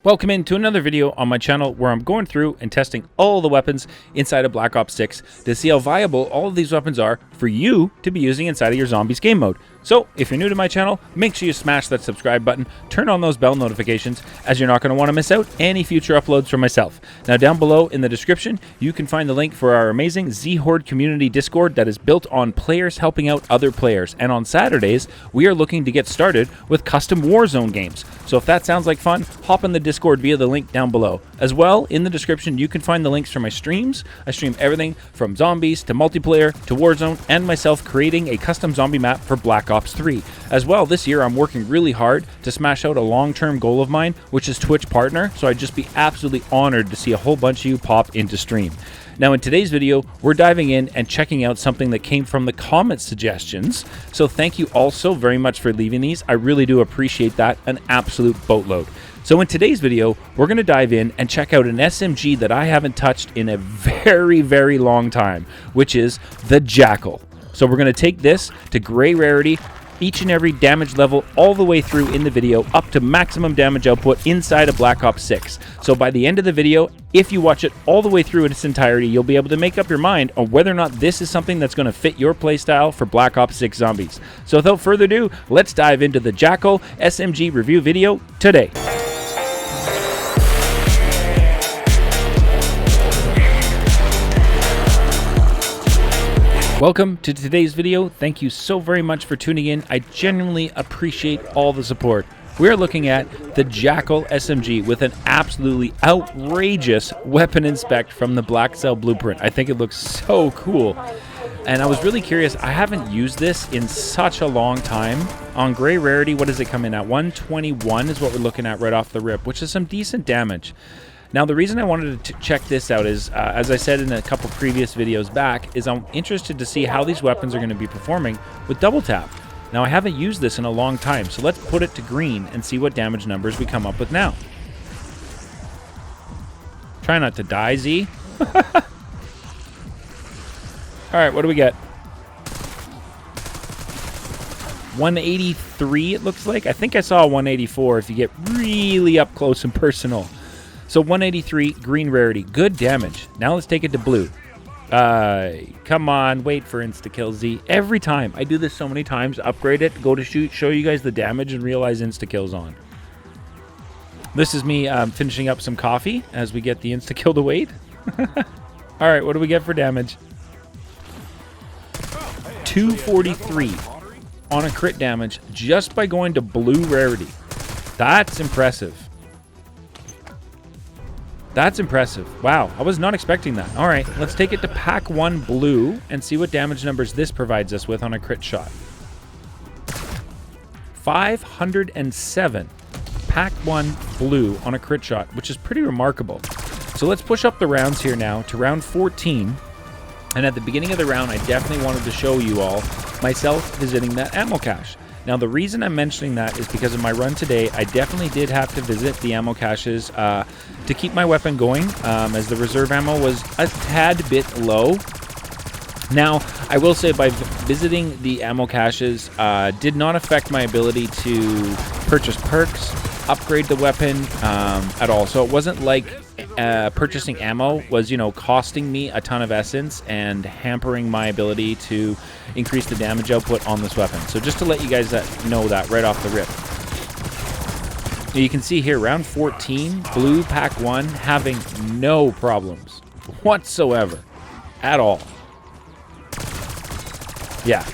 Welcome into another video on my channel where I'm going through and testing all the weapons inside of Black Ops 6 to see how viable all of these weapons are for you to be using inside of your zombies game mode. So if you're new to my channel, make sure you smash that subscribe button, turn on those bell notifications, as you're not going to want to miss out any future uploads from myself. Now down below in the description, you can find the link for our amazing Zhordecommunity Discord that is built on players helping out other players. And on Saturdays, we are looking to get started with custom Warzone games. So if that sounds like fun, hop in the Discord via the link down below. As well, in the description, you can find the links for my streams. I stream everything from zombies to multiplayer to Warzone and myself creating a custom zombie map for Black Ops 3. As well, this year I'm working really hard to smash out a long-term goal of mine, which is Twitch partner, so I'd just be absolutely honored to see a whole bunch of you pop into stream. Now in today's video, we're diving in and checking out something that came from the comment suggestions. So thank you all so very much for leaving these. I really do appreciate that, an absolute boatload. So in today's video, we're going to dive in and check out an SMG that I haven't touched in a very, very long time, which is the Jackal. So we're going to take this to gray rarity, each and every damage level all the way through in the video up to maximum damage output inside of Black Ops 6. So by the end of the video, if you watch it all the way through in its entirety, you'll be able to make up your mind on whether or not this is something that's going to fit your playstyle for Black Ops 6 Zombies. So without further ado, let's dive into the Jackal SMG review video today. Welcome to today's video. Thank you so very much for tuning in. I genuinely appreciate all the support. We're looking at the Jackal SMG with an absolutely outrageous weapon inspect from the Black Cell blueprint. I think it looks so cool. And I was really curious. I haven't used this in such a long time. On gray rarity, what does it come in at? 121 is what we're looking at right off the rip, which is some decent damage. Now, the reason I wanted to check this out is, as I said in a couple previous videos back, is I'm interested to see how these weapons are going to be performing with double tap. Now, I haven't used this in a long time, so let's put it to green and see what damage numbers we come up with now. Try not to die, Z. All right, what do we get? 183, it looks like. I think I saw a 184 if you get really up close and personal. So 183, green rarity, good damage. Now let's take it to blue. Come on, wait for insta-kill, Z. Every time, I do this so many times, upgrade it, go to shoot, show you guys the damage, and realize insta-kill's on. This is me finishing up some coffee as we get the insta-kill to wait. All right, what do we get for damage? 243 on a crit damage just by going to blue rarity. That's impressive. That's impressive. Wow, I was not expecting that. All right, let's take it to pack 1 blue and see what damage numbers this provides us with on a crit shot. 507. Pack 1 blue on a crit shot, which is pretty remarkable. So let's push up the rounds here now to round 14. And at the beginning of the round, I definitely wanted to show you all myself visiting that ammo cache. Now, the reason I'm mentioning that is because of my run today, I definitely did have to visit the ammo caches to keep my weapon going, as the reserve ammo was a tad bit low. Now, I will say by visiting the ammo caches did not affect my ability to purchase perks, upgrade the weapon at all. So it wasn't like purchasing ammo was, costing me a ton of essence and hampering my ability to increase the damage output on this weapon. So just to let you guys know that right off the rip. You can see here, round 14, blue pack 1, having no problems whatsoever at all. Yeah,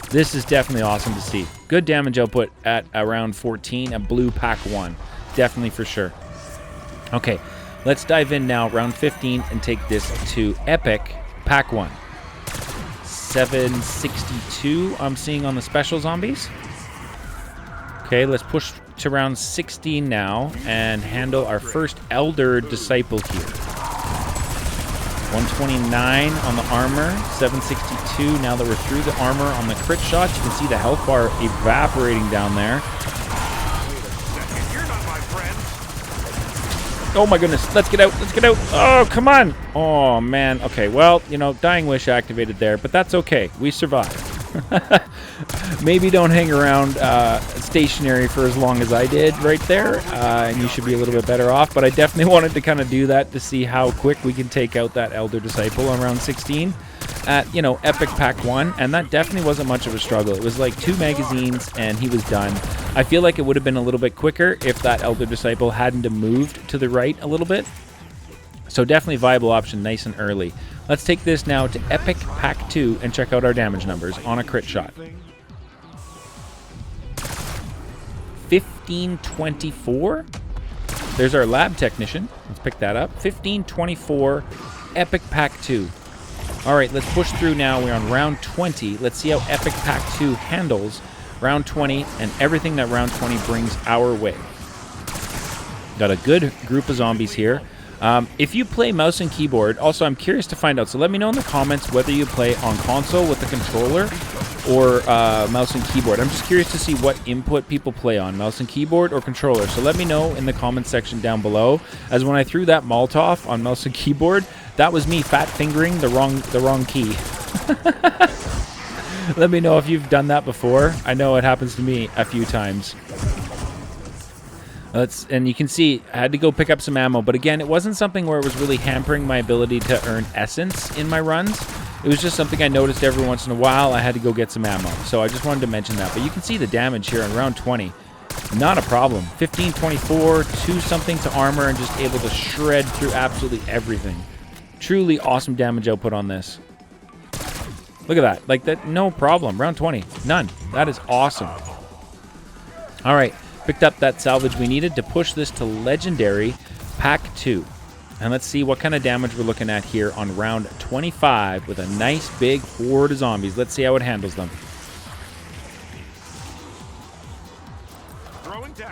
this is definitely awesome to see. Good damage output at around 14, a blue pack 1. Definitely for sure. Okay, let's dive in now, round 15, and take this to epic pack 1. 762 I'm seeing on the special zombies. Okay, let's push to round 16 now and handle our first Elder Disciple here. 129 on the armor, 762. Now that we're through the armor on the crit shots, you can see the health bar evaporating down there. Oh my goodness, let's get out, let's get out. Oh, come on. Oh man, okay, well, Dying Wish activated there, but that's okay, we survived. Maybe don't hang around stationary for as long as I did right there, and you should be a little bit better off. But I definitely wanted to kind of do that to see how quick we can take out that Elder Disciple on round 16 at, you know, Epic Pack 1, and that definitely wasn't much of a struggle. It was like 2 magazines, and he was done. I feel like it would have been a little bit quicker if that Elder Disciple hadn't have moved to the right a little bit. So definitely viable option nice and early. Let's take this now to Epic Pack 2 and check out our damage numbers on a crit shot. 1524. There's our lab technician. Let's pick that up. 1524, Epic Pack 2. All right, let's push through now. We're on round 20. Let's see how Epic Pack 2 handles round 20 and everything that round 20 brings our way. Got a good group of zombies here. If you play mouse and keyboard, also I'm curious to find out, so let me know in the comments whether you play on console with the controller or mouse and keyboard. I'm just curious to see what input people play on, mouse and keyboard or controller. So let me know in the comments section down below, as when I threw that Molotov on mouse and keyboard, that was me fat fingering the wrong key. Let me know if you've done that before. I know it happens to me a few times. And you can see I had to go pick up some ammo, but again, it wasn't something where it was really hampering my ability to earn essence in my runs. It was just something I noticed every once in a while. I had to go get some ammo, so I just wanted to mention that. But you can see the damage here in round 20. Not a problem. 1524, 2 something to armor, and just able to shred through absolutely everything. Truly awesome damage output on this. Look at that. Like that, no problem. Round 20, none. That is awesome. All right. Picked up that salvage we needed to push this to Legendary Pack 2. And let's see what kind of damage we're looking at here on round 25 with a nice big horde of zombies. Let's see how it handles them.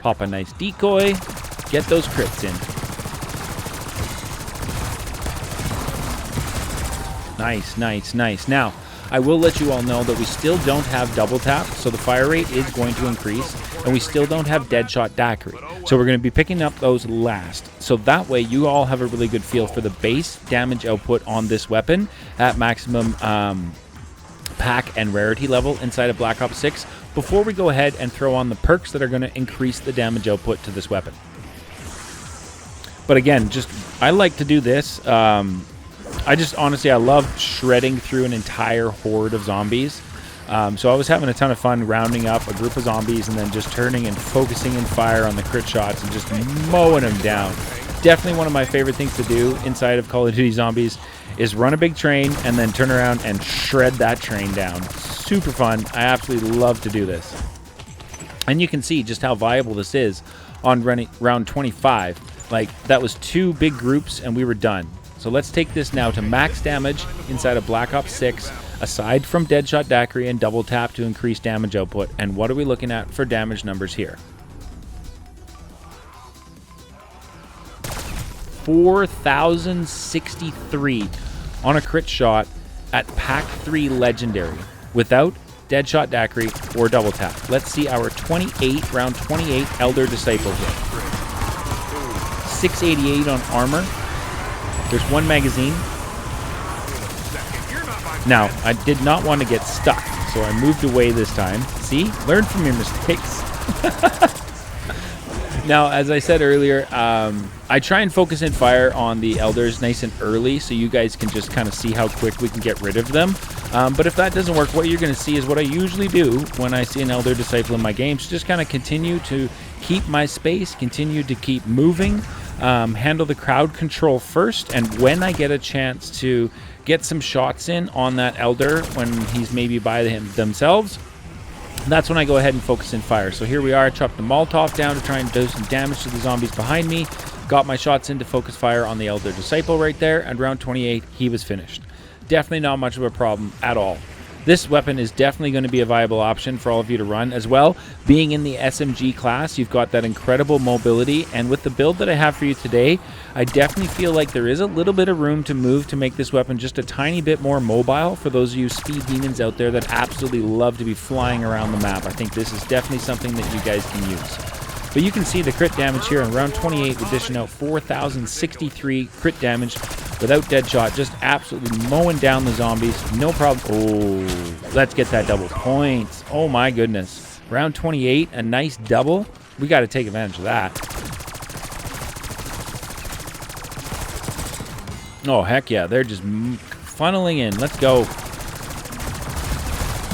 Pop a nice decoy. Get those crits in. Nice, nice, nice. Now, I will let you all know that we still don't have double tap, so the fire rate is going to increase, and we still don't have deadshot daiquiri. So we're going to be picking up those last. So that way you all have a really good feel for the base damage output on this weapon at maximum pack and rarity level inside of Black Ops 6 before we go ahead and throw on the perks that are going to increase the damage output to this weapon. But again, I like to do this. Honestly, I love shredding through an entire horde of zombies. So I was having a ton of fun rounding up a group of zombies and then just turning and focusing in fire on the crit shots and just mowing them down. Definitely one of my favorite things to do inside of Call of Duty Zombies is run a big train and then turn around and shred that train down. Super fun. I absolutely love to do this. And you can see just how viable this is on round 25. Like, that was 2 big groups and we were done. So let's take this now to max damage inside of Black Ops 6, aside from Deadshot Daiquiri and Double Tap to increase damage output. And what are we looking at for damage numbers here? 4,063 on a crit shot at Pack 3 Legendary without Deadshot Daiquiri or Double Tap. Let's see our round 28 Elder Disciple here. 688 on armor. There's 1 magazine. Now, I did not want to get stuck, so I moved away this time. See? Learn from your mistakes. Now, as I said earlier, I try and focus in fire on the Elders nice and early so you guys can just kind of see how quick we can get rid of them. But if that doesn't work, what you're going to see is what I usually do when I see an Elder Disciple in my games. Just kind of continue to keep my space, continue to keep moving, handle the crowd control first, and when I get a chance to get some shots in on that Elder when he's maybe by themselves, that's when I go ahead and focus in fire. So here we are. I chopped the Molotov down to try and do some damage to the zombies behind me. Got my shots in to focus fire on the Elder Disciple right there. And round 28, he was finished. Definitely not much of a problem at all. This weapon is definitely going to be a viable option for all of you to run as well. Being in the SMG class, you've got that incredible mobility, and with the build that I have for you today, I definitely feel like there is a little bit of room to move to make this weapon just a tiny bit more mobile for those of you speed demons out there that absolutely love to be flying around the map. I think this is definitely something that you guys can use. But you can see the crit damage here in round 28, we're dishing out 4,063 crit damage without deadshot, just absolutely mowing down the zombies. No problem. Oh, let's get that double points. Oh my goodness. Round 28, a nice double. We got to take advantage of that. Oh, heck yeah. They're just funneling in. Let's go.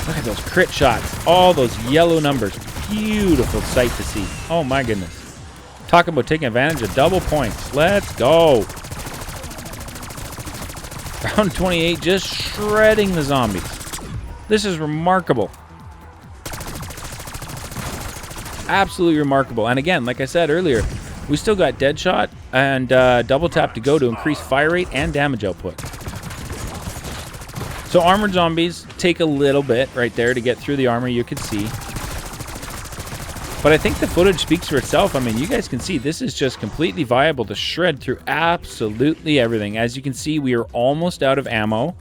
Look at those crit shots. All those yellow numbers. Beautiful sight to see. Oh my goodness. Talking about taking advantage of double points. Let's go. Round 28, just shredding the zombies. This is remarkable. Absolutely remarkable. And again, like I said earlier, we still got deadshot and double tap to go to increase fire rate and damage output. So armored zombies take a little bit right there to get through the armor, you could see. But I think the footage speaks for itself. I mean, you guys can see this is just completely viable to shred through absolutely everything. As you can see, we are almost out of ammo.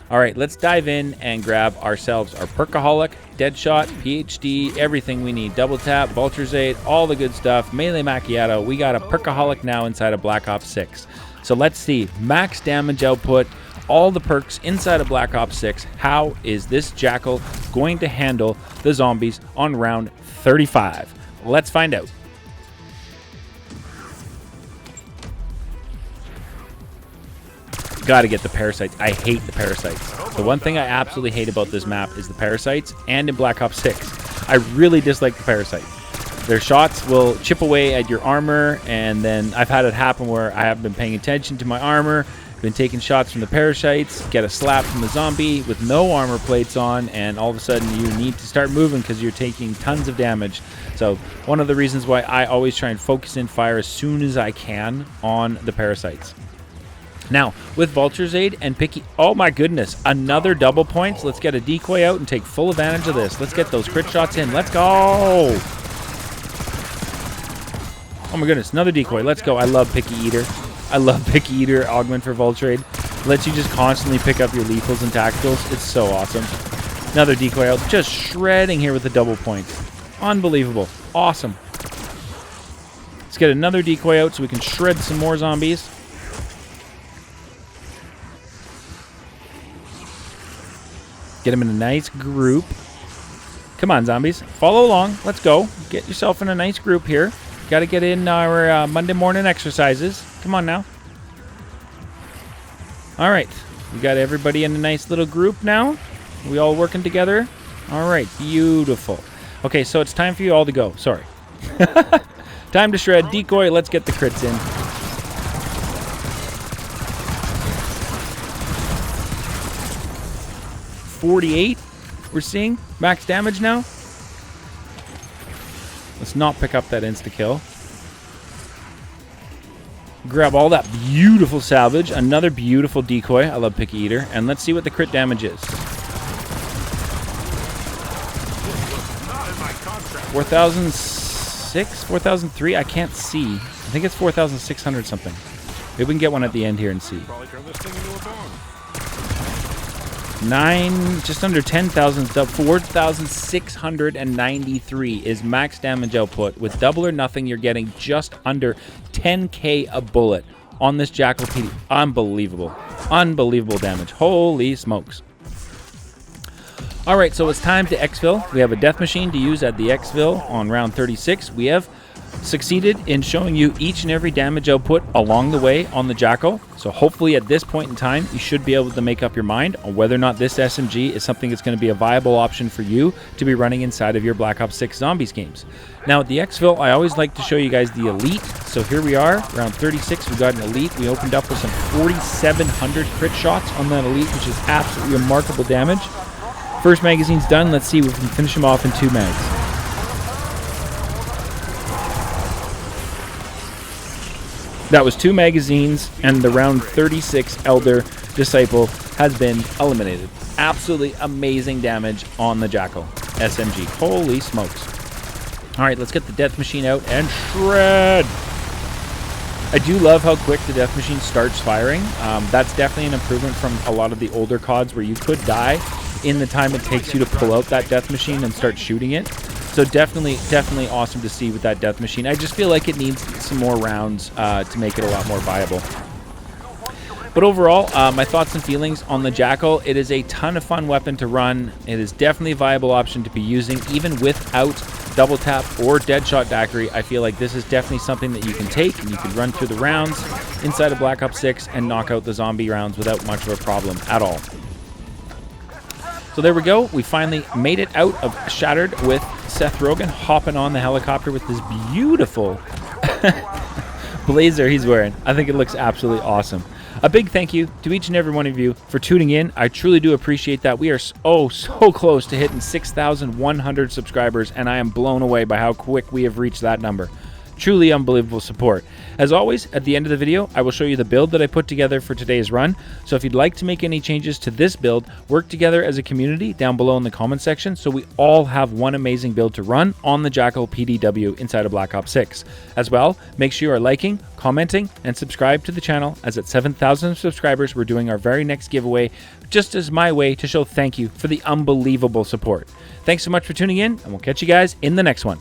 All right, let's dive in and grab ourselves our Perkaholic, Deadshot, PhD, everything we need. Double tap, Vulture's Aid, all the good stuff. Melee Macchiato. We got a Perkaholic now inside of Black Ops 6. So let's see. Max damage output, all the perks inside of Black Ops 6. How is this Jackal going to handle the zombies on round 35? Let's find out. Gotta get the parasites. I hate the parasites. The one thing I absolutely hate about this map is the parasites, and in Black Ops 6. I really dislike the parasite. Their shots will chip away at your armor, and then I've had it happen where I haven't been paying attention to my armor, been taking shots from the parasites, get a slap from the zombie with no armor plates on, and all of a sudden you need to start moving because you're taking tons of damage. So one of the reasons why I always try and focus in fire as soon as I can on the parasites. Now, with Vulture's Aid and Picky... Oh my goodness, another double points. Let's get a decoy out and take full advantage of this. Let's get those crit shots in. Let's go! Oh my goodness, another decoy. Let's go. I love Picky Eater. I love Picky Eater augment for Vulture Aid. Lets you just constantly pick up your lethals and tacticals. It's so awesome. Another decoy out. Just shredding here with the double points. Unbelievable. Awesome. Let's get another decoy out so we can shred some more zombies. Get them in a nice group. Come on, zombies. Follow along. Let's go. Get yourself in a nice group here. Got to get in our Monday morning exercises. Come on now. All right. We got everybody in a nice little group now. We all working together? All right. Beautiful. Okay, so it's time for you all to go. Sorry. Time to shred. Decoy. Let's get the crits in. .48 we're seeing max damage now. Let's not pick up that insta-kill. Grab all that beautiful salvage. Another beautiful decoy. I love Picky Eater. And let's see what the crit damage is. 4,006? 4,003? I can't see. I think it's 4,600 something. Maybe we can get one at the end here and see. Just under 10,000, 4,693 is max damage output. With double or nothing, you're getting just under 10k a bullet on this Jackal PD. Unbelievable. Unbelievable damage. Holy smokes. All right, so it's time to exfil. We have a death machine to use at the exfil on round 36. We have succeeded in showing you each and every damage output along the way on the Jackal. So hopefully at this point in time, you should be able to make up your mind on whether or not this SMG is something that's going to be a viable option for you to be running inside of your Black Ops 6 Zombies games. Now at the exfil, I always like to show you guys the Elite. So here we are, round 36, we got an Elite. We opened up with some 4,700 crit shots on that Elite, which is absolutely remarkable damage. First magazine's done. Let's see if we can finish him off in 2 mags. That was 2 magazines, and the round 36 Elder Disciple has been eliminated. Absolutely amazing damage on the Jackal SMG. Holy smokes. All right, let's get the death machine out and shred. I do love how quick the death machine starts firing. That's definitely an improvement from a lot of the older CODs where you could die in the time it takes you to pull out that death machine and start shooting it. So definitely awesome to see with that death machine. I just feel like it needs some more rounds to make it a lot more viable. But overall, my thoughts and feelings on the Jackal. It is a ton of fun weapon to run. It is definitely a viable option to be using even without double tap or deadshot daiquiri. I feel like this is definitely something that you can take and you can run through the rounds inside of Black Ops 6 and knock out the zombie rounds without much of a problem at all. So there we go. We finally made it out of Shattered with Seth Rogen hopping on the helicopter with this beautiful blazer he's wearing. I think it looks absolutely awesome. A big thank you to each and every one of you for tuning in. I truly do appreciate that. We are so close to hitting 6,100 subscribers, and I am blown away by how quick we have reached that number. Truly unbelievable support. As always, at the end of the video, I will show you the build that I put together for today's run. So if you'd like to make any changes to this build, work together as a community down below in the comment section so we all have one amazing build to run on the Jackal PDW inside of Black Ops 6. As well, make sure you are liking, commenting, and subscribe to the channel, as at 7,000 subscribers, we're doing our very next giveaway, just as my way to show thank you for the unbelievable support. Thanks so much for tuning in, and we'll catch you guys in the next one.